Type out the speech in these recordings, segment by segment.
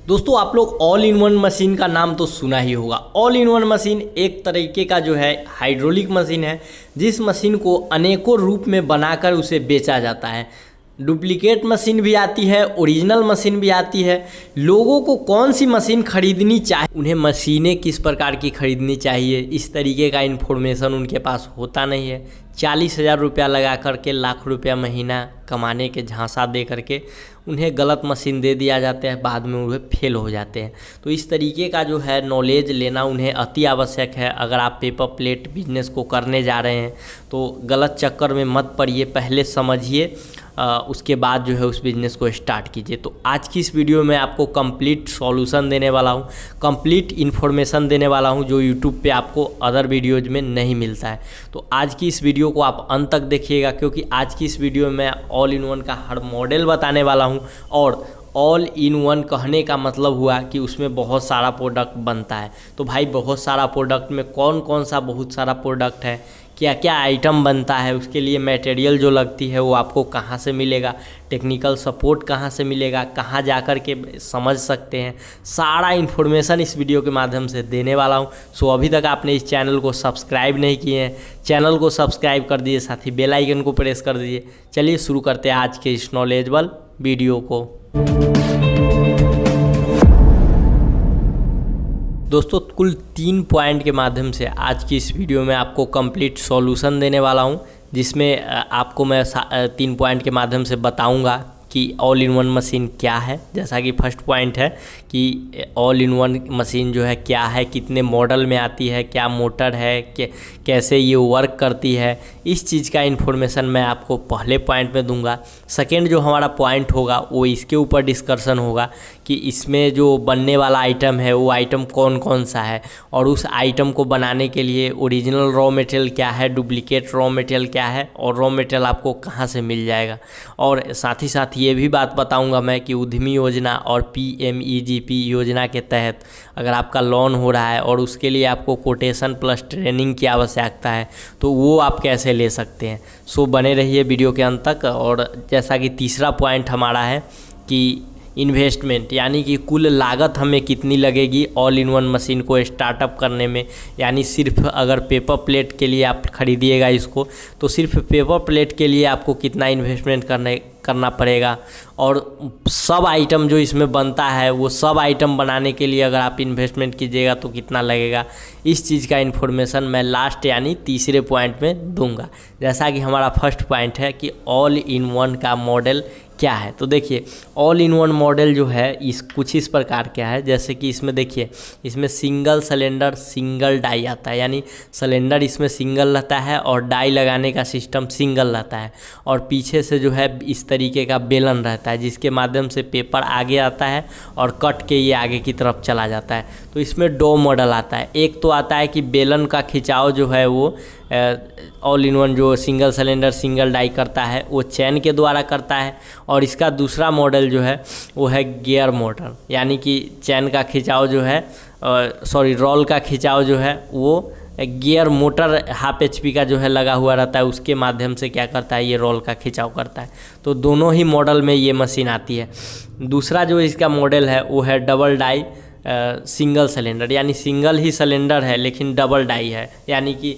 दोस्तों आप लोग ऑल इन वन मशीन का नाम तो सुना ही होगा। ऑल इन वन मशीन एक तरीके का जो है हाइड्रोलिक मशीन है, जिस मशीन को अनेकों रूप में बनाकर उसे बेचा जाता है। डुप्लीकेट मशीन भी आती है, ओरिजिनल मशीन भी आती है। लोगों को कौन सी मशीन खरीदनी चाहिए, उन्हें मशीनें किस प्रकार की खरीदनी चाहिए, इस तरीके का इन्फॉर्मेशन उनके पास होता नहीं है। 40,000 रुपया लगा करके लाख रुपया महीना कमाने के झांसा दे करके उन्हें गलत मशीन दे दिया जाता है, बाद में उन्हें फेल हो जाते हैं। तो इस तरीके का जो है नॉलेज लेना उन्हें अति आवश्यक है। अगर आप पेपर प्लेट बिजनेस को करने जा रहे हैं तो गलत चक्कर में मत पड़िए, पहले समझिए, उसके बाद जो है उस बिज़नेस को स्टार्ट कीजिए। तो आज की इस वीडियो में आपको कंप्लीट सॉल्यूशन देने वाला हूँ, कंप्लीट इन्फॉर्मेशन देने वाला हूँ जो यूट्यूब पे आपको अदर वीडियोज में नहीं मिलता है। तो आज की इस वीडियो को आप अंत तक देखिएगा, क्योंकि आज की इस वीडियो में ऑल इन वन का हर मॉडल बताने वाला हूँ। और ऑल इन वन कहने का मतलब हुआ कि उसमें बहुत सारा प्रोडक्ट बनता है। तो भाई बहुत सारा प्रोडक्ट में कौन कौन सा बहुत सारा प्रोडक्ट है, क्या क्या आइटम बनता है, उसके लिए मटेरियल जो लगती है वो आपको कहाँ से मिलेगा, टेक्निकल सपोर्ट कहाँ से मिलेगा, कहाँ जाकर के समझ सकते हैं, सारा इन्फॉर्मेशन इस वीडियो के माध्यम से देने वाला हूँ। सो अभी तक आपने इस चैनल को सब्सक्राइब नहीं किए हैं, चैनल को सब्सक्राइब कर दीजिए, साथ ही बेल आइकन को प्रेस कर दीजिए। चलिए शुरू करते हैं आज के इस नॉलेजेबल वीडियो को। दोस्तों कुल 3 पॉइंट के माध्यम से आज की इस वीडियो में आपको कंप्लीट सॉल्यूशन देने वाला हूं, जिसमें आपको मैं 3 पॉइंट के माध्यम से बताऊंगा कि ऑल इन वन मशीन क्या है। जैसा कि फर्स्ट पॉइंट है कि ऑल इन वन मशीन जो है क्या है, कितने मॉडल में आती है, क्या मोटर है, कैसे ये वर्क करती है, इस चीज़ का इन्फॉर्मेशन मैं आपको पहले पॉइंट में दूंगा। सेकेंड जो हमारा पॉइंट होगा वो इसके ऊपर डिस्कशन होगा कि इसमें जो बनने वाला आइटम है वो आइटम कौन कौन सा है, और उस आइटम को बनाने के लिए ओरिजिनल रॉ मटेरियल क्या है, डुप्लीकेट रॉ मटेरियल क्या है, और रॉ मटेरियल आपको कहाँ से मिल जाएगा। और साथ ही साथ ये भी बात बताऊंगा मैं कि उद्यमी योजना और PMEGP योजना के तहत अगर आपका लोन हो रहा है और उसके लिए आपको कोटेशन प्लस ट्रेनिंग की आवश्यकता है तो वो आप कैसे ले सकते हैं। सो बने रहिए वीडियो के अंत तक। और जैसा कि तीसरा पॉइंट हमारा है कि इन्वेस्टमेंट, यानी कि कुल लागत हमें कितनी लगेगी ऑल इन वन मशीन को स्टार्टअप करने में। यानी सिर्फ अगर पेपर प्लेट के लिए आप खरीदिएगा इसको तो सिर्फ पेपर प्लेट के लिए आपको कितना इन्वेस्टमेंट करना पड़ेगा, और सब आइटम जो इसमें बनता है वो सब आइटम बनाने के लिए अगर आप इन्वेस्टमेंट कीजिएगा तो कितना लगेगा। इस चीज़ का इन्फॉर्मेशन मैं लास्ट यानी तीसरे पॉइंट में दूंगा। जैसा कि हमारा फर्स्ट पॉइंट है कि ऑल इन वन का मॉडल क्या है। तो देखिए ऑल इन वन मॉडल जो है कुछ इस प्रकार क्या है, जैसे कि इसमें देखिए इसमें सिंगल सिलेंडर सिंगल डाई आता है, यानी सिलेंडर इसमें सिंगल रहता है और डाई लगाने का सिस्टम सिंगल रहता है, और पीछे से जो है इस तरीके का बेलन रहता है जिसके माध्यम से पेपर आगे आता है और कट के ये आगे की तरफ चला जाता है। तो इसमें 2 मॉडल आता है। एक तो आता है कि बेलन का खिंचाव जो है वो ऑल इन वन जो सिंगल सिलेंडर सिंगल डाई करता है वो चैन के द्वारा करता है, और इसका दूसरा मॉडल जो है वो है गियर मोटर, यानी कि चैन का खिंचाव जो है रोल का खिंचाव जो है वो गियर मोटर 1/2 HP का जो है लगा हुआ रहता है, उसके माध्यम से क्या करता है ये रोल का खिंचाव करता है। तो दोनों ही मॉडल में ये मशीन आती है। दूसरा जो इसका मॉडल है वो है डबल डाई सिंगल सिलेंडर, यानी सिंगल ही सिलेंडर है लेकिन डबल डाई है, यानी कि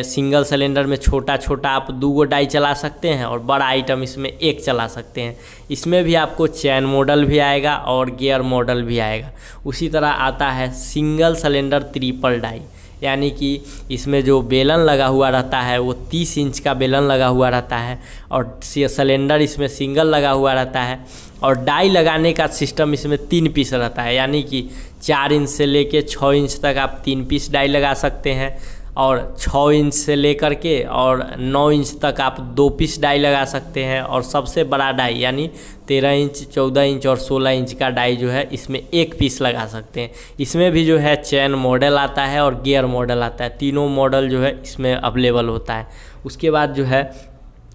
सिंगल सिलेंडर में छोटा छोटा आप 2 डाई चला सकते हैं और बड़ा आइटम इसमें 1 चला सकते हैं। इसमें भी आपको चैन मॉडल भी आएगा और गियर मॉडल भी आएगा। उसी तरह आता है सिंगल सिलेंडर ट्रिपल डाई, यानी कि इसमें जो बेलन लगा हुआ रहता है वो 30 इंच का बेलन लगा हुआ रहता है, और सिलेंडर इसमें सिंगल लगा हुआ रहता है, और डाई लगाने का सिस्टम इसमें 3 पीस रहता है, यानी कि 4 इंच से लेके 6 इंच तक आप 3 पीस डाई लगा सकते हैं, और 6 इंच से लेकर के और 9 इंच तक आप 2 पीस डाई लगा सकते हैं, और सबसे बड़ा डाई यानी 13 इंच 14 इंच और 16 इंच का डाई जो है इसमें 1 पीस लगा सकते हैं। इसमें भी जो है चैन मॉडल आता है और गियर मॉडल आता है, तीनों मॉडल जो है इसमें अवेलेबल होता है। उसके बाद जो है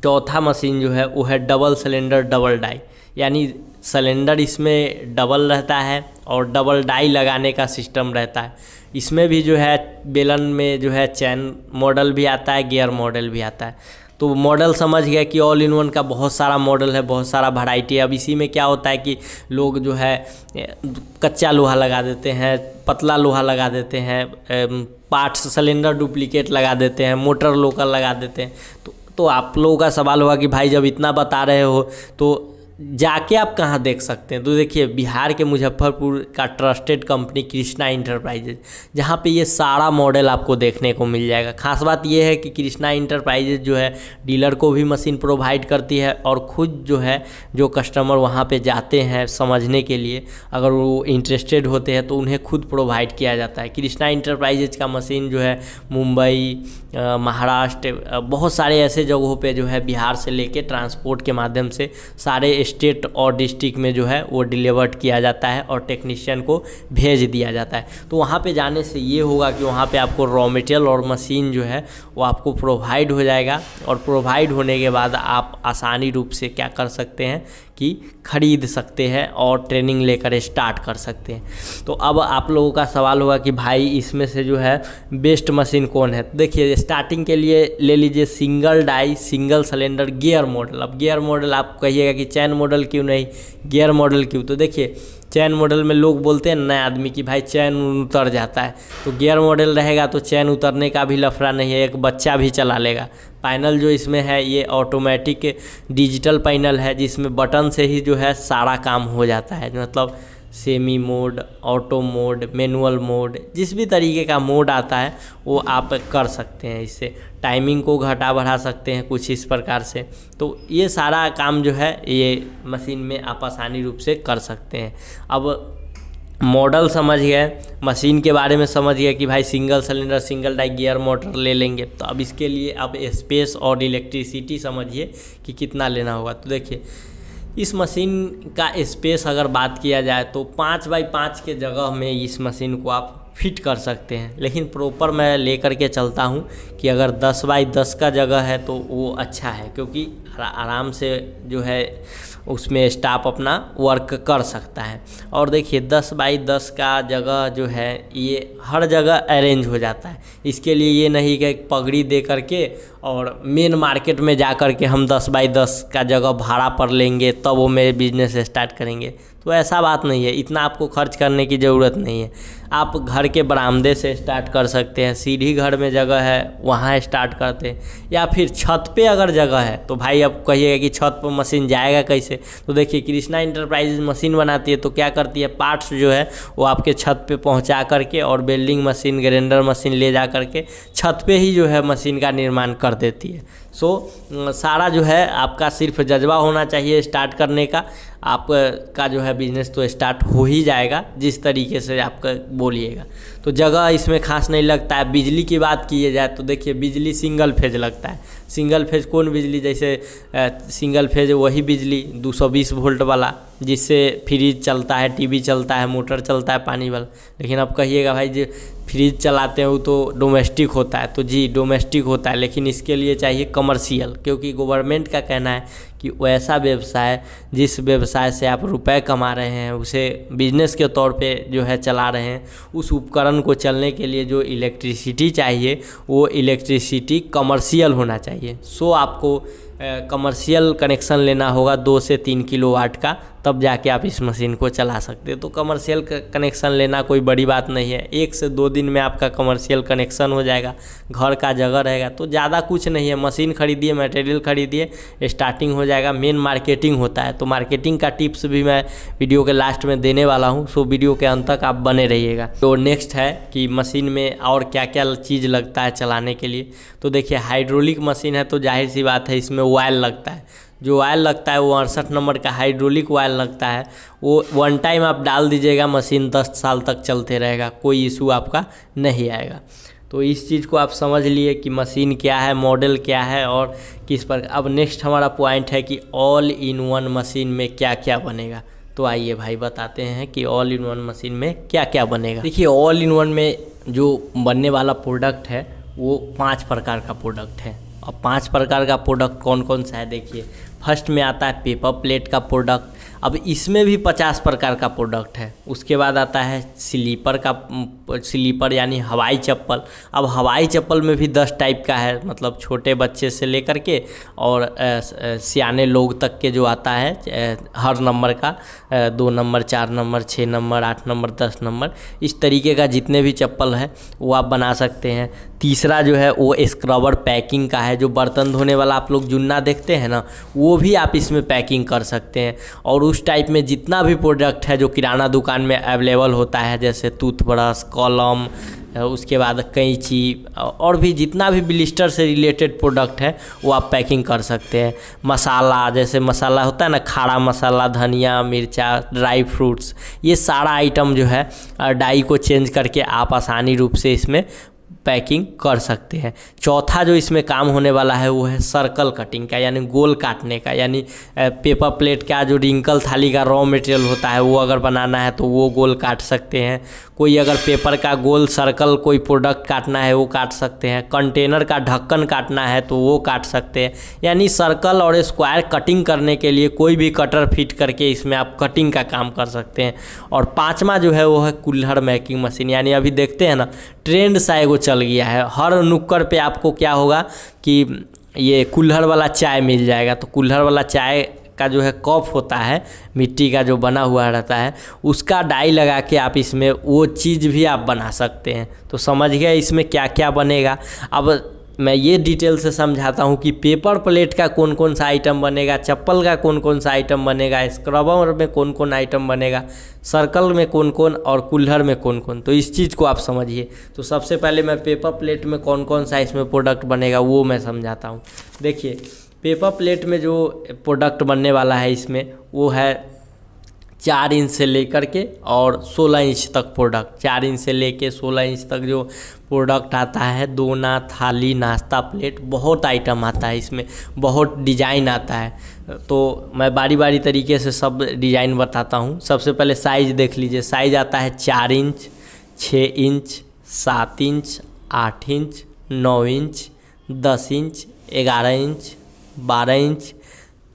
चौथा मशीन जो है वो है डबल सिलेंडर डबल डाई, यानी सिलेंडर इसमें डबल रहता है और डबल डाई लगाने का सिस्टम रहता है। इसमें भी जो है बेलन में जो है चैन मॉडल भी आता है, गियर मॉडल भी आता है। तो मॉडल समझ गया कि ऑल इन वन का बहुत सारा मॉडल है, बहुत सारा वैरायटी है। अब इसी में क्या होता है कि लोग जो है कच्चा लोहा लगा देते हैं, पतला लोहा लगा देते हैं, पार्ट्स सिलेंडर डुप्लीकेट लगा देते हैं, मोटर लोकल लगा देते हैं। तो आप लोगों का सवाल होगा कि भाई जब इतना बता रहे हो तो जाके आप कहाँ देख सकते हैं। तो देखिए बिहार के मुजफ्फरपुर का ट्रस्टेड कंपनी कृष्णा इंटरप्राइजेज, जहाँ पे ये सारा मॉडल आपको देखने को मिल जाएगा। खास बात ये है कि कृष्णा इंटरप्राइजेज जो है डीलर को भी मशीन प्रोवाइड करती है और खुद जो है जो कस्टमर वहाँ पे जाते हैं समझने के लिए, अगर वो इंटरेस्टेड होते हैं तो उन्हें खुद प्रोवाइड किया जाता है। कृष्णा इंटरप्राइजेज का मशीन जो है मुंबई, महाराष्ट्र, बहुत सारे ऐसे जगहों पे जो है बिहार से लेके ट्रांसपोर्ट के माध्यम से सारे स्टेट और डिस्ट्रिक्ट में जो है वो डिलीवर्ड किया जाता है और टेक्नीशियन को भेज दिया जाता है। तो वहाँ पे जाने से ये होगा कि वहाँ पे आपको रॉ मटेरियल और मशीन जो है वो आपको प्रोवाइड हो जाएगा, और प्रोवाइड होने के बाद आप आसानी रूप से क्या कर सकते हैं कि खरीद सकते हैं और ट्रेनिंग लेकर स्टार्ट कर सकते हैं। तो अब आप लोगों का सवाल होगा कि भाई इसमें से जो है बेस्ट मशीन कौन है। तो देखिए स्टार्टिंग के लिए ले लीजिए single die single cylinder gear model. अब गियर मॉडल आप कहिएगा कि चैन मॉडल क्यों नहीं, गियर मॉडल क्यों। तो देखिए चैन मॉडल में लोग बोलते हैं नए आदमी कि भाई चैन उतर जाता है, तो गियर मॉडल रहेगा तो चैन उतरने का भी लफड़ा नहीं है, एक बच्चा भी चला लेगा। पैनल जो इसमें है ये ऑटोमेटिक डिजिटल पैनल है, जिसमें बटन से ही जो है सारा काम हो जाता है। मतलब semi mode, auto mode, manual mode, जिस भी तरीके का मोड आता है वो आप कर सकते हैं। इससे टाइमिंग को घटा बढ़ा सकते हैं कुछ इस प्रकार से। तो ये सारा काम जो है ये मशीन में आप आसानी रूप से कर सकते हैं। अब मॉडल समझ गए, मशीन के बारे में समझ गए कि भाई single cylinder single die gear motor ले लेंगे। तो अब इसके लिए अब स्पेस और इलेक्ट्रिसिटी समझिए कि कितना लेना होगा। तो देखिए इस मशीन का स्पेस अगर बात किया जाए तो 5 बाई 5 के जगह में इस मशीन को आप फिट कर सकते हैं, लेकिन प्रॉपर मैं लेकर के चलता हूं कि अगर 10 बाई 10 का जगह है तो वो अच्छा है, क्योंकि आराम से जो है उसमें स्टाफ अपना वर्क कर सकता है। और देखिए 10 बाई 10 का जगह जो है ये हर जगह अरेंज हो जाता है। इसके लिए ये नहीं कि पगड़ी दे करके और मेन मार्केट में जा कर के हम 10 बाई 10 का जगह भाड़ा पर लेंगे तब वो मेरे बिजनेस स्टार्ट करेंगे, तो ऐसा बात नहीं है। इतना आपको खर्च करने की ज़रूरत नहीं है। आप घर के बरामदे से स्टार्ट कर सकते हैं, सीढ़ी घर में जगह है वहाँ स्टार्ट करते हैं, या फिर छत पे अगर जगह है तो भाई अब कहिएगा कि छत पर मशीन जाएगा कैसे। तो देखिए कृष्णा इंटरप्राइजेज मशीन बनाती है तो क्या करती है, पार्ट्स जो है वो आपके छत पे पहुँचा करके और वेल्डिंग मशीन, ग्राइंडर मशीन ले जा करके छत पे ही जो है मशीन का निर्माण कर देती है। सारा जो है आपका सिर्फ जज्बा होना चाहिए स्टार्ट करने का, आपका जो है बिजनेस तो स्टार्ट हो ही जाएगा जिस तरीके से आपका बोलिएगा। तो जगह इसमें खास नहीं लगता है। बिजली की बात की जाए तो देखिए बिजली सिंगल फेज लगता है। सिंगल फेज कौन बिजली, जैसे सिंगल फेज वही बिजली 220 वोल्ट वाला जिससे फ्रिज चलता है, टीवी चलता है, मोटर चलता है पानी वाला। लेकिन अब कहिएगा भाई जो फ्रिज चलाते हैं वो तो डोमेस्टिक होता है, तो जी डोमेस्टिक होता है, लेकिन इसके लिए चाहिए कमर्शियल, क्योंकि गवर्नमेंट का कहना है कि वैसा व्यवसाय जिस व्यवसाय से आप रुपए कमा रहे हैं उसे बिजनेस के तौर पे जो है चला रहे हैं, उस उपकरण को चलने के लिए जो इलेक्ट्रिसिटी चाहिए वो इलेक्ट्रिसिटी कमर्शियल होना चाहिए। आपको कमर्शियल कनेक्शन लेना होगा 2 से 3 किलोवाट का, तब जाके आप इस मशीन को चला सकते हैं। तो कमर्शियल कनेक्शन लेना कोई बड़ी बात नहीं है, 1 से 2 दिन में आपका कमर्शियल कनेक्शन हो जाएगा, घर का जगह रहेगा। तो ज़्यादा कुछ नहीं है, मशीन खरीदिए, मटेरियल खरीदिए, स्टार्टिंग हो जाएगा। मेन मार्केटिंग होता है, तो मार्केटिंग का टिप्स भी मैं वीडियो के लास्ट में देने वाला हूँ, सो वीडियो के अंत तक आप बने रहिएगा। तो नेक्स्ट है कि मशीन में और क्या क्या चीज़ लगता है चलाने के लिए। तो देखिए हाइड्रोलिक मशीन है तो जाहिर सी बात है इसमें ऑयल लगता है। जो ऑयल लगता है वो 68 नंबर का हाइड्रोलिक ऑयल लगता है। वो 1 टाइम आप डाल दीजिएगा, मशीन 10 साल तक चलते रहेगा, कोई इशू आपका नहीं आएगा। तो इस चीज़ को आप समझ लिए कि मशीन क्या है, मॉडल क्या है और किस पर। अब नेक्स्ट हमारा पॉइंट है कि ऑल इन वन मशीन में क्या क्या बनेगा। तो आइए भाई बताते हैं कि ऑल इन वन मशीन में क्या क्या बनेगा। देखिए ऑल इन वन में जो बनने वाला प्रोडक्ट है वो 5 प्रकार का प्रोडक्ट है। अब 5 प्रकार का प्रोडक्ट कौन कौन सा है देखिए। फर्स्ट में आता है पेपर प्लेट का प्रोडक्ट, अब इसमें भी 50 प्रकार का प्रोडक्ट है। उसके बाद आता है स्लीपर यानी हवाई चप्पल। अब हवाई चप्पल में भी 10 टाइप का है, मतलब छोटे बच्चे से लेकर के और सियाने लोग तक के जो आता है हर नंबर का 2 number, 4 number, 6 number, 8 number, 10 number, इस तरीके का जितने भी चप्पल है वो आप बना सकते हैं। तीसरा जो है वो स्क्रबर पैकिंग का है, जो बर्तन धोने वाला आप लोग जुन्ना देखते हैं ना, वो भी आप इसमें पैकिंग कर सकते हैं। और उस टाइप में जितना भी प्रोडक्ट है जो किराना दुकान में अवेलेबल होता है, जैसे टूथब्रश, कलम, उसके बाद कैंची और भी जितना भी ब्लिस्टर से रिलेटेड प्रोडक्ट है वो आप पैकिंग कर सकते हैं। मसाला, जैसे मसाला होता है ना, खाड़ा मसाला, धनिया, मिर्चा, ड्राई फ्रूट्स, ये सारा आइटम जो है डाई को चेंज करके आप आसानी रूप से इसमें पैकिंग कर सकते हैं। चौथा जो इसमें काम होने वाला है वो है सर्कल कटिंग का, यानी गोल काटने का, यानी पेपर प्लेट का जो रिंकल थाली का रॉ मटेरियल होता है वो अगर बनाना है तो वो गोल काट सकते हैं। कोई अगर पेपर का गोल सर्कल कोई प्रोडक्ट काटना है वो काट सकते हैं। कंटेनर का ढक्कन काटना है तो वो काट सकते हैं। यानी सर्कल और स्क्वायर कटिंग करने के लिए कोई भी कटर फिट करके इसमें आप कटिंग का काम कर सकते हैं। और पांचवा जो है वो है कुल्हड़ मेकिंग मशीन, यानी अभी देखते हैं ना ट्रेंड सा एगो चल गया है, हर नुक्कड़ पे आपको क्या होगा कि ये कुल्हड़ वाला चाय मिल जाएगा। तो कुल्हड़ वाला चाय का जो है कप होता है, मिट्टी का जो बना हुआ रहता है, उसका डाई लगा के आप इसमें वो चीज़ भी आप बना सकते हैं। तो समझ गए इसमें क्या क्या बनेगा। अब मैं ये डिटेल से समझाता हूँ कि पेपर प्लेट का कौन कौन सा आइटम बनेगा, चप्पल का कौन कौन सा आइटम बनेगा, स्क्रबर में कौन कौन आइटम बनेगा, सर्कल में कौन कौन और कुल्हड़ में कौन कौन। तो इस चीज़ को आप समझिए। तो सबसे पहले मैं पेपर प्लेट में कौन कौन सा इसमें प्रोडक्ट बनेगा वो मैं समझाता हूँ। देखिए, पेपर प्लेट में जो प्रोडक्ट बनने वाला है इसमें वो है 4 इंच से लेकर के और 16 इंच तक प्रोडक्ट। 4 इंच से लेके 16 इंच तक जो प्रोडक्ट आता है, दोना, थाली, नाश्ता प्लेट, बहुत आइटम आता है इसमें, बहुत डिजाइन आता है। तो मैं बारी बारी तरीके से सब डिजाइन बताता हूँ। सबसे पहले साइज़ देख लीजिए। साइज़ आता है 4 inch, 6 inch, 7 inch, 8 inch, 9 inch, 10 inch, 11 inch, 12 inch,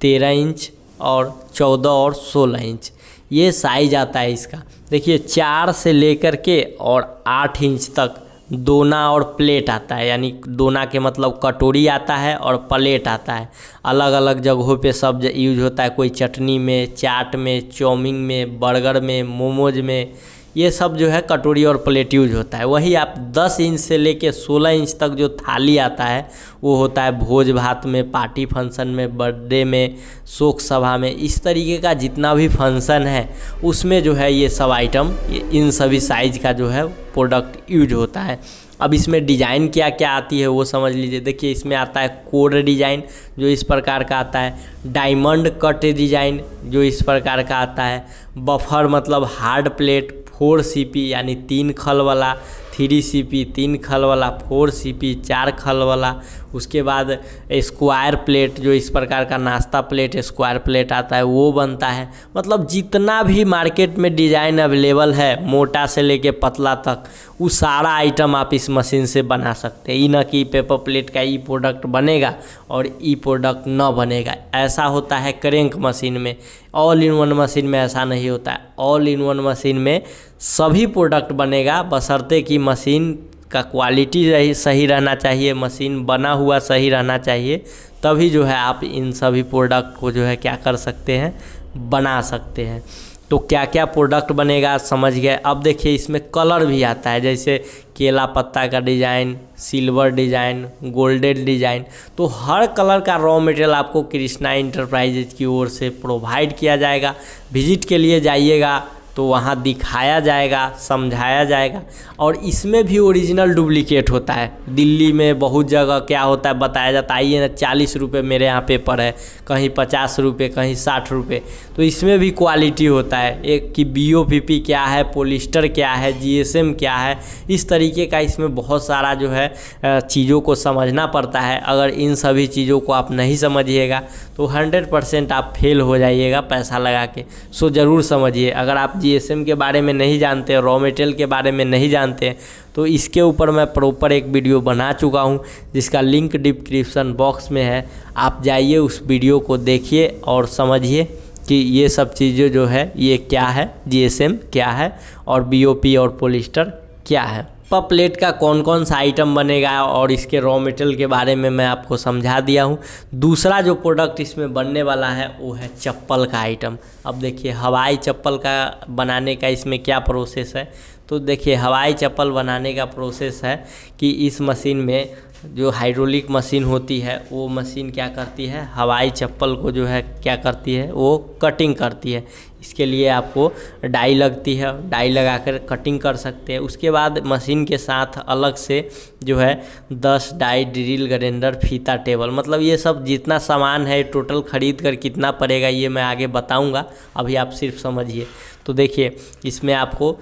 13 inch और 14 और 16 इंच, ये साइज आता है इसका। देखिए 4 से लेकर के और 8 इंच तक दोना और प्लेट आता है, यानी दोना के मतलब कटोरी आता है और प्लेट आता है। अलग अलग जगहों पे सब यूज होता है, कोई चटनी में, चाट में, चाउमीन में, बर्गर में, मोमोज में, ये सब जो है कटोरी और प्लेट यूज होता है। वही आप 10 इंच से लेके 16 इंच तक जो थाली आता है वो होता है भोज भात में, पार्टी फंक्शन में, बर्थडे में, शोक सभा में, इस तरीके का जितना भी फंक्शन है उसमें जो है ये सब आइटम, इन सभी साइज का जो है प्रोडक्ट यूज होता है। अब इसमें डिज़ाइन क्या क्या आती है वो समझ लीजिए। देखिए इसमें आता है कोड डिज़ाइन जो इस प्रकार का आता है, डायमंड कट डिज़ाइन जो इस प्रकार का आता है, बफर मतलब हार्ड प्लेट, 4 CP यानी 3 खल वाला, 3 CP 3 खल वाला, 4 CP 4 खल वाला। उसके बाद स्क्वायर प्लेट जो इस प्रकार का नाश्ता प्लेट, स्क्वायर प्लेट आता है वो बनता है। मतलब जितना भी मार्केट में डिज़ाइन अवेलेबल है, मोटा से लेके पतला तक, वो सारा आइटम आप इस मशीन से बना सकते हैं। ये ना कि पेपर प्लेट का ई प्रोडक्ट बनेगा और ई प्रोडक्ट न बनेगा, ऐसा होता है क्रैंक मशीन में। ऑल इन वन मशीन में ऐसा नहीं होता है। ऑल इन वन मशीन में सभी प्रोडक्ट बनेगा, बशर्ते कि मशीन का क्वालिटी सही रहना चाहिए, मशीन बना हुआ सही रहना चाहिए, तभी जो है आप इन सभी प्रोडक्ट को जो है क्या कर सकते हैं, बना सकते हैं। तो क्या क्या प्रोडक्ट बनेगा समझ गए। अब देखिए इसमें कलर भी आता है, जैसे केला पत्ता का design, silver design, golden design. तो हर कलर का रॉ मटेरियल आपको कृष्णा इंटरप्राइजेज की ओर से प्रोवाइड किया जाएगा। विजिट के लिए जाइएगा तो वहाँ दिखाया जाएगा, समझाया जाएगा। और इसमें भी ओरिजिनल डुप्लीकेट होता है। दिल्ली में बहुत जगह क्या होता है बताया जाता है, आइए ना 40 रुपये मेरे यहाँ पेपर है, कहीं 50 रुपये, कहीं 60 रुपये। तो इसमें भी क्वालिटी होता है, एक कि BOPP क्या है, पॉलिस्टर क्या है, GSM क्या है, इस तरीके का इसमें बहुत सारा जो है चीज़ों को समझना पड़ता है। अगर इन सभी चीज़ों को आप नहीं समझिएगा तो 100% आप फेल हो जाइएगा पैसा लगा के। सो ज़रूर समझिए। अगर आप GSM के बारे में नहीं जानते, रॉ मटेरियल के बारे में नहीं जानते, तो इसके ऊपर मैं प्रॉपर एक वीडियो बना चुका हूं, जिसका लिंक डिस्क्रिप्शन बॉक्स में है। आप जाइए उस वीडियो को देखिए और समझिए कि ये सब चीज़ें जो है ये क्या है, जीएसएम क्या है और बीओपी और पॉलिस्टर क्या है। प्लेट का कौन कौन सा आइटम बनेगा और इसके रॉ मटेरियल के बारे में मैं आपको समझा दिया हूँ। दूसरा जो प्रोडक्ट इसमें बनने वाला है वो है चप्पल का आइटम। अब देखिए हवाई चप्पल का बनाने का इसमें क्या प्रोसेस है। तो देखिए हवाई चप्पल बनाने का प्रोसेस है कि इस मशीन में जो हाइड्रोलिक मशीन होती है वो मशीन क्या करती है, हवाई चप्पल को जो है क्या करती है, वो कटिंग करती है। इसके लिए आपको डाई लगती है, डाई लगाकर कटिंग कर सकते हैं। उसके बाद मशीन के साथ अलग से जो है 10 डाई, ड्रिल, ग्राइंडर, फीता, टेबल, मतलब ये सब जितना सामान है टोटल खरीद कर कितना पड़ेगा ये मैं आगे बताऊंगा, अभी आप सिर्फ समझिए। तो देखिए इसमें आपको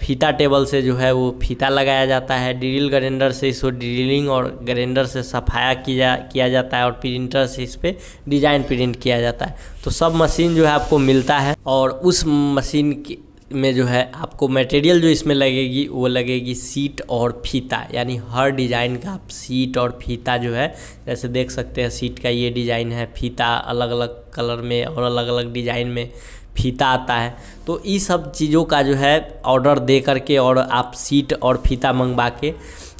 फीता टेबल से जो है वो फीता लगाया जाता है, ड्रिल ग्राइंडर से इसको ड्रिलिंग और ग्राइंडर से सफाया किया जाता है और प्रिंटर से इस पर डिज़ाइन प्रिंट किया जाता है। तो सब मशीन जो है आपको मिलता है और उस मशीन में जो है आपको मटेरियल जो इसमें लगेगी वो लगेगी सीट और फीता, यानी हर डिज़ाइन का आप सीट और फीता जो है, जैसे देख सकते हैं सीट का ये डिज़ाइन है, फीता अलग अलग कलर में और अलग अलग डिज़ाइन में फीता आता है। तो ये सब चीज़ों का जो है ऑर्डर दे करके और आप सीट और फीता मंगवा के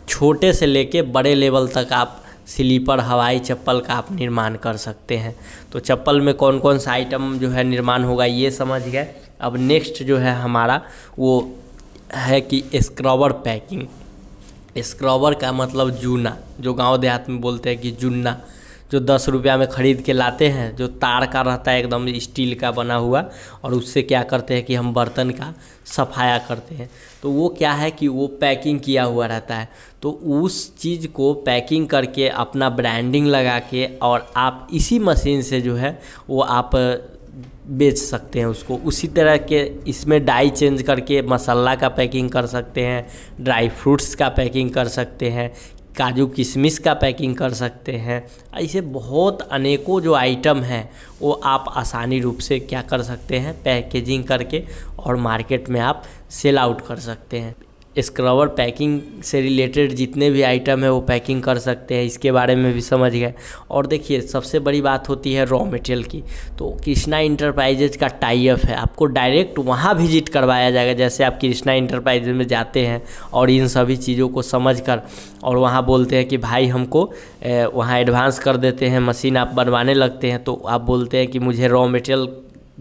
छोटे से लेके बड़े लेवल तक आप स्लीपर हवाई चप्पल का आप निर्माण कर सकते हैं। तो चप्पल में कौन कौन सा आइटम जो है निर्माण होगा ये समझ गए। अब नेक्स्ट जो है हमारा वो है कि स्क्रबर पैकिंग। स्क्रबर का मतलब जूना, जो गांव देहात में बोलते हैं कि जुन्ना, जो 10 रुपया में ख़रीद के लाते हैं, जो तार का रहता है एकदम स्टील का बना हुआ, और उससे क्या करते हैं कि हम बर्तन का सफाया करते हैं। तो वो क्या है कि वो पैकिंग किया हुआ रहता है। तो उस चीज़ को पैकिंग करके अपना ब्रांडिंग लगा के और आप इसी मशीन से जो है वो आप बेच सकते हैं उसको। उसी तरह के इसमें डाई चेंज करके मसाला का पैकिंग कर सकते हैं, ड्राई फ्रूट्स का पैकिंग कर सकते हैं, काजू किशमिश का पैकिंग कर सकते हैं। ऐसे बहुत अनेकों जो आइटम हैं वो आप आसानी रूप से क्या कर सकते हैं, पैकेजिंग करके और मार्केट में आप सेल आउट कर सकते हैं। स्क्रबर पैकिंग से रिलेटेड जितने भी आइटम है वो पैकिंग कर सकते हैं, इसके बारे में भी समझ गए। और देखिए सबसे बड़ी बात होती है रॉ मटेरियल की। तो कृष्णा इंटरप्राइजेज का टाई अप है, आपको डायरेक्ट वहाँ विजिट करवाया जाएगा। जैसे आप कृष्णा इंटरप्राइजेज में जाते हैं और इन सभी चीज़ों को समझकर और वहाँ बोलते हैं कि भाई हमको वहाँ एडवांस कर देते हैं, मशीन आप बनवाने लगते हैं, तो आप बोलते हैं कि मुझे रॉ मटेरियल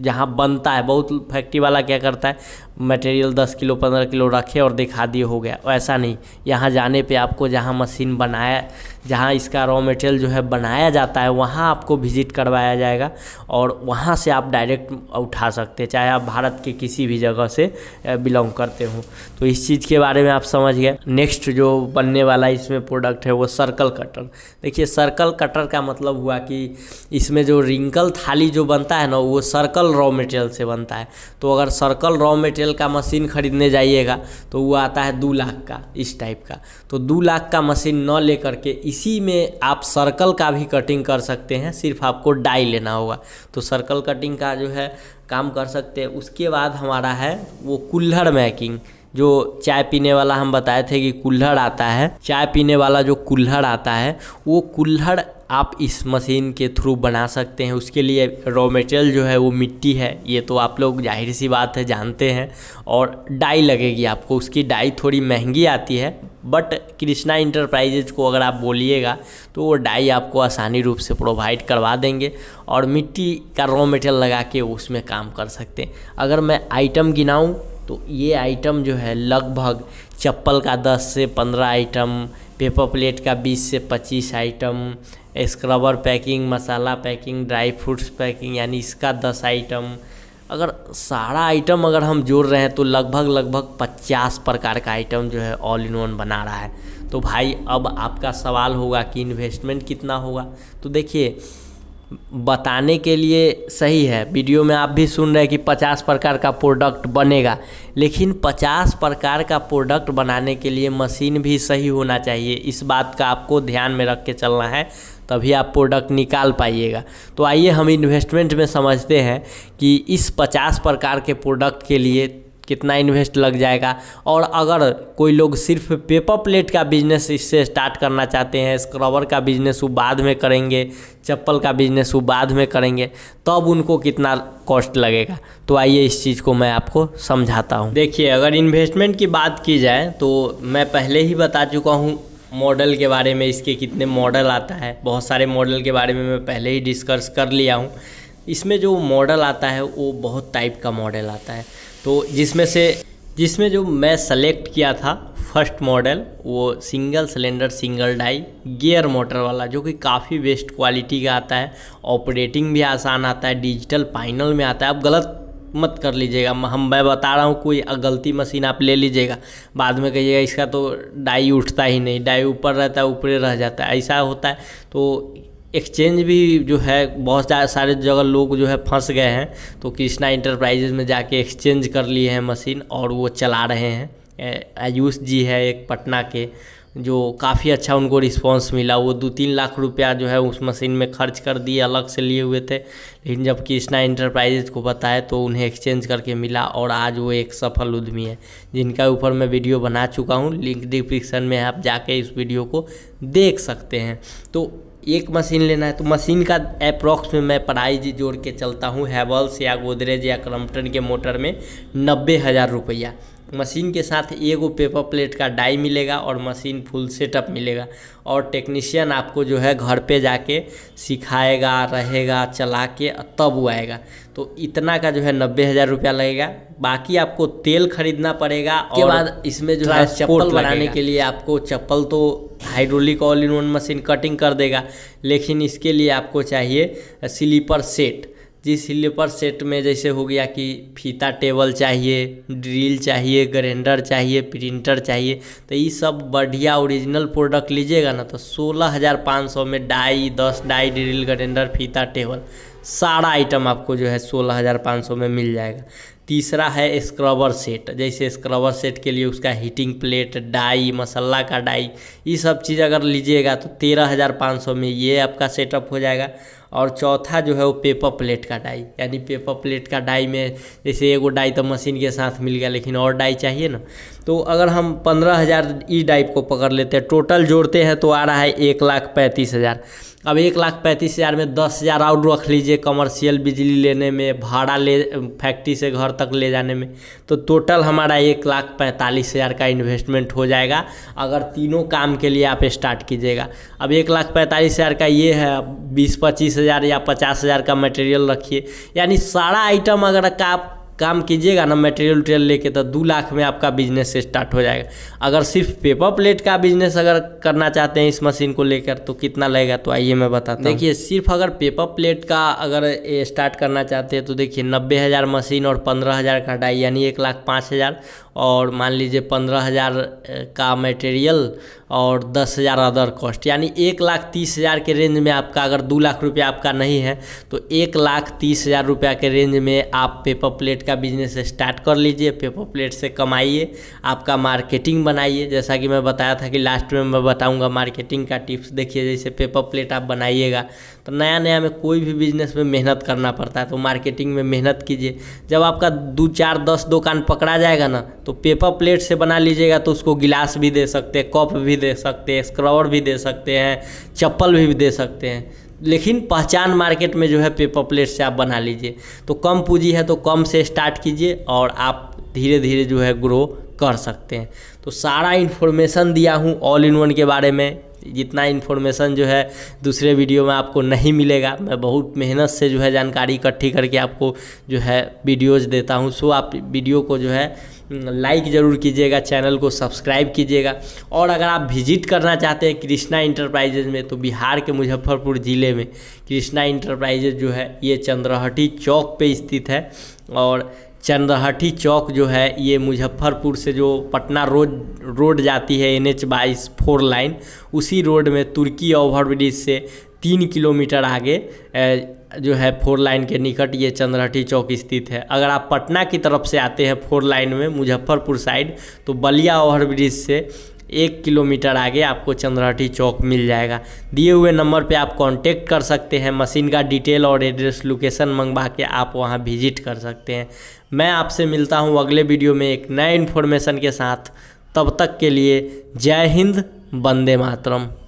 जहाँ बनता है, बहुत फैक्ट्री वाला क्या करता है मटेरियल 10 किलो 15 किलो रखे और दिखा दिए हो गया, ऐसा नहीं। यहाँ जाने पे आपको जहाँ मशीन बनाया, जहाँ इसका रॉ मटेरियल जो है बनाया जाता है वहाँ आपको विजिट करवाया जाएगा और वहाँ से आप डायरेक्ट उठा सकते हैं, चाहे आप भारत के किसी भी जगह से बिलोंग करते हो। तो इस चीज़ के बारे में आप समझ गए। नेक्स्ट जो बनने वाला इसमें प्रोडक्ट है वो सर्कल कटर। देखिए सर्कल कटर का मतलब हुआ कि इसमें जो रिंकल थाली जो बनता है ना वो सर्कल रॉ मटेरियल से बनता है। तो अगर सर्कल रॉ मटेरियल का मशीन खरीदने जाइएगा तो वो आता है 2 लाख का, इस टाइप का। तो 2 लाख का मशीन न ले करके इसी में आप सर्कल का भी कटिंग कर सकते हैं, सिर्फ आपको डाई लेना होगा। तो सर्कल कटिंग का जो है काम कर सकते हैं। उसके बाद हमारा है वो कुल्हड़ मेकिंग। जो चाय पीने वाला हम बताए थे कि कुल्हड़ आता है, चाय पीने वाला जो कुल्हड़ आता है वो कुल्हड़ आप इस मशीन के थ्रू बना सकते हैं। उसके लिए रॉ मटेरियल जो है वो मिट्टी है, ये तो आप लोग जाहिर सी बात है जानते हैं, और डाई लगेगी आपको। उसकी डाई थोड़ी महंगी आती है, बट कृष्णा इंटरप्राइजेज को अगर आप बोलिएगा तो वो डाई आपको आसानी रूप से प्रोवाइड करवा देंगे और मिट्टी का रॉ मटेरियल लगा के उसमें काम कर सकते हैं। अगर मैं आइटम गिनाऊँ तो ये आइटम जो है लगभग चप्पल का 10 से 15 आइटम, पेपर प्लेट का 20 से 25 आइटम, स्क्रबर पैकिंग, मसाला पैकिंग, ड्राई फ्रूट्स पैकिंग यानी इसका 10 आइटम, अगर सारा आइटम अगर हम जोड़ रहे हैं तो लगभग 50 प्रकार का आइटम जो है ऑल इन वन बना रहा है। तो भाई अब आपका सवाल होगा कि इन्वेस्टमेंट कितना होगा। तो देखिए बताने के लिए सही है, वीडियो में आप भी सुन रहे हैं कि 50 प्रकार का प्रोडक्ट बनेगा, लेकिन 50 प्रकार का प्रोडक्ट बनाने के लिए मशीन भी सही होना चाहिए। इस बात का आपको ध्यान में रख के चलना है, तभी आप प्रोडक्ट निकाल पाइएगा। तो आइए हम इन्वेस्टमेंट में समझते हैं कि इस 50 प्रकार के प्रोडक्ट के लिए कितना इन्वेस्ट लग जाएगा। और अगर कोई लोग सिर्फ पेपर प्लेट का बिजनेस इससे स्टार्ट करना चाहते हैं, स्क्रबर का बिजनेस वो बाद में करेंगे, चप्पल का बिजनेस वो बाद में करेंगे, तब उनको कितना कॉस्ट लगेगा। तो आइए इस चीज़ को मैं आपको समझाता हूँ। देखिए, अगर इन्वेस्टमेंट की बात की जाए तो मैं पहले ही बता चुका हूँ मॉडल के बारे में, इसके कितने मॉडल आता है, बहुत सारे मॉडल के बारे में मैं पहले ही डिस्कस कर लिया हूँ। इसमें जो मॉडल आता है वो बहुत टाइप का मॉडल आता है, तो जिसमें जो मैं सेलेक्ट किया था फर्स्ट मॉडल वो single cylinder single die gear motor वाला, जो कि काफ़ी बेस्ट क्वालिटी का आता है, ऑपरेटिंग भी आसान आता है, डिजिटल फाइनल में आता है। आप गलत मत कर लीजिएगा, मैं बता रहा हूँ, कोई गलती मशीन आप ले लीजिएगा, बाद में कहिएगा इसका तो डाई उठता ही नहीं, डाई ऊपर रहता है ऊपरे रह जाता है, ऐसा होता है। तो एक्सचेंज भी जो है बहुत सारे जगह लोग जो है फंस गए हैं, तो कृष्णा इंटरप्राइजेज में जाके एक्सचेंज कर लिए हैं मशीन और वो चला रहे हैं। आयुष जी है एक पटना के, जो काफ़ी अच्छा उनको रिस्पांस मिला, वो 2-3 लाख रुपया जो है उस मशीन में खर्च कर दिए, अलग से लिए हुए थे, लेकिन जब कृष्णा इंटरप्राइजेज को बताया तो उन्हें एक्सचेंज करके मिला और आज वो एक सफल उद्यमी है, जिनका ऊपर मैं वीडियो बना चुका हूँ, लिंक डिस्क्रिप्शन में आप जाके इस वीडियो को देख सकते हैं। तो एक मशीन लेना है तो मशीन का अप्रॉक्स में मैं प्राइस जोड़ के चलता हूँ, हैवल्स या गोदरेज या क्रम्पटन के मोटर में 90,000 रुपया। मशीन के साथ एगो पेपर प्लेट का डाई मिलेगा और मशीन फुल सेटअप मिलेगा, और टेक्नीशियन आपको जो है घर पे जाके सिखाएगा, रहेगा, चला के तब वो आएगा। तो इतना का जो है 90,000 रुपया लगेगा। बाकी आपको तेल खरीदना पड़ेगा, और बाद इसमें जो है चप्पल बनाने के लिए आपको चप्पल तो hydraulic all in one machine cutting कर देगा, लेकिन इसके लिए आपको चाहिए स्लीपर सेट। जिस स्लीपर सेट में जैसे हो गया कि फीता टेबल चाहिए, ड्रिल चाहिए, ग्राइंडर चाहिए, प्रिंटर चाहिए, तो ये सब बढ़िया ओरिजिनल प्रोडक्ट लीजिएगा ना तो 16,500 में डाई, 10 डाई, ड्रिल, ग्राइंडर, फीता टेबल, सारा आइटम आपको जो है 16,500 में मिल जाएगा। तीसरा है स्क्रबर सेट, जैसे स्क्रबर सेट के लिए उसका हीटिंग प्लेट, डाई, मसाला का डाई, ये सब चीज़ अगर लीजिएगा तो 13,500 में ये आपका सेटअप हो जाएगा। और चौथा जो है वो पेपर प्लेट का डाई, यानी पेपर प्लेट का डाई में जैसे एगो डाई तो मशीन के साथ मिल गया, लेकिन और डाई चाहिए ना, तो अगर हम 15,000 ई डाई को पकड़ लेते हैं, टोटल जोड़ते हैं तो आ रहा है 1,35,000। अब 1,35,000 में 10,000 और रख लीजिए कमर्शियल बिजली लेने में, भाड़ा ले फैक्ट्री से घर तक ले जाने में, तो टोटल हमारा 1,45,000 का इन्वेस्टमेंट हो जाएगा अगर तीनों काम के लिए आप स्टार्ट कीजिएगा। अब 1,45,000 का ये है, 20-25,000 या 50,000 का मटेरियल रखिए, यानी सारा आइटम अगर आप काम कीजिएगा ना मटेरियल लेके, तो 2 लाख में आपका बिजनेस स्टार्ट हो जाएगा। अगर सिर्फ पेपर प्लेट का बिजनेस अगर करना चाहते हैं इस मशीन को लेकर तो कितना लगेगा, तो आइए मैं बताता हूँ। देखिए, सिर्फ अगर पेपर प्लेट का अगर स्टार्ट करना चाहते हैं तो देखिए 90,000 मशीन और 15,000 का डाई, यानी 1,05,000, और मान लीजिए 15,000 का मटेरियल और 10,000 अदर कॉस्ट, यानी 1,30,000 के रेंज में आपका, अगर 2 लाख रुपया आपका नहीं है तो 1,30,000 रुपया के रेंज में आप पेपर प्लेट का बिजनेस स्टार्ट कर लीजिए। पेपर प्लेट से कमाइए, आपका मार्केटिंग बनाइए, जैसा कि मैं बताया था कि लास्ट में मैं बताऊंगा मार्केटिंग का टिप्स। देखिए, जैसे पेपर प्लेट आप बनाइएगा तो नया नया में कोई भी बिजनेस में मेहनत करना पड़ता है, तो मार्केटिंग में मेहनत कीजिए। जब आपका 2, 4, 10 दुकान पकड़ा जाएगा ना, तो पेपर प्लेट से बना लीजिएगा तो उसको गिलास भी दे सकते हैं, कप भी दे सकते हैं, स्क्रबर भी दे सकते हैं, चप्पल भी दे सकते हैं, लेकिन पहचान मार्केट में जो है पेपर प्लेट से आप बना लीजिए। तो कम पूंजी है तो कम से स्टार्ट कीजिए और आप धीरे धीरे जो है ग्रो कर सकते हैं। तो सारा इन्फॉर्मेशन दिया हूँ ऑल इन वन के बारे में, जितना इन्फॉर्मेशन जो है दूसरे वीडियो में आपको नहीं मिलेगा। मैं बहुत मेहनत से जो है जानकारी इकट्ठी करके आपको जो है वीडियोज़ देता हूँ। सो आप वीडियो को जो है लाइक ज़रूर कीजिएगा, चैनल को सब्सक्राइब कीजिएगा। और अगर आप विजिट करना चाहते हैं कृष्णा इंटरप्राइजेज में, तो बिहार के मुजफ्फरपुर ज़िले में कृष्णा इंटरप्राइजेज जो है ये चंद्रहटी चौक पे स्थित है। और चंद्रहटी चौक जो है ये मुजफ्फरपुर से जो पटना रोड जाती है NH-22 4 लाइन, उसी रोड में तुर्की ओवरब्रिज से 3 किलोमीटर आगे जो है 4 लाइन के निकट ये चंद्रहटी चौक स्थित है। अगर आप पटना की तरफ से आते हैं 4 लाइन में मुजफ्फरपुर साइड, तो बलिया ओवरब्रिज से 1 किलोमीटर आगे आपको चंद्रहटी चौक मिल जाएगा। दिए हुए नंबर पे आप कांटेक्ट कर सकते हैं, मशीन का डिटेल और एड्रेस लोकेशन मंगवा के आप वहां विजिट कर सकते हैं। मैं आपसे मिलता हूं अगले वीडियो में एक नए इन्फॉर्मेशन के साथ। तब तक के लिए जय हिंद, वंदे मातरम।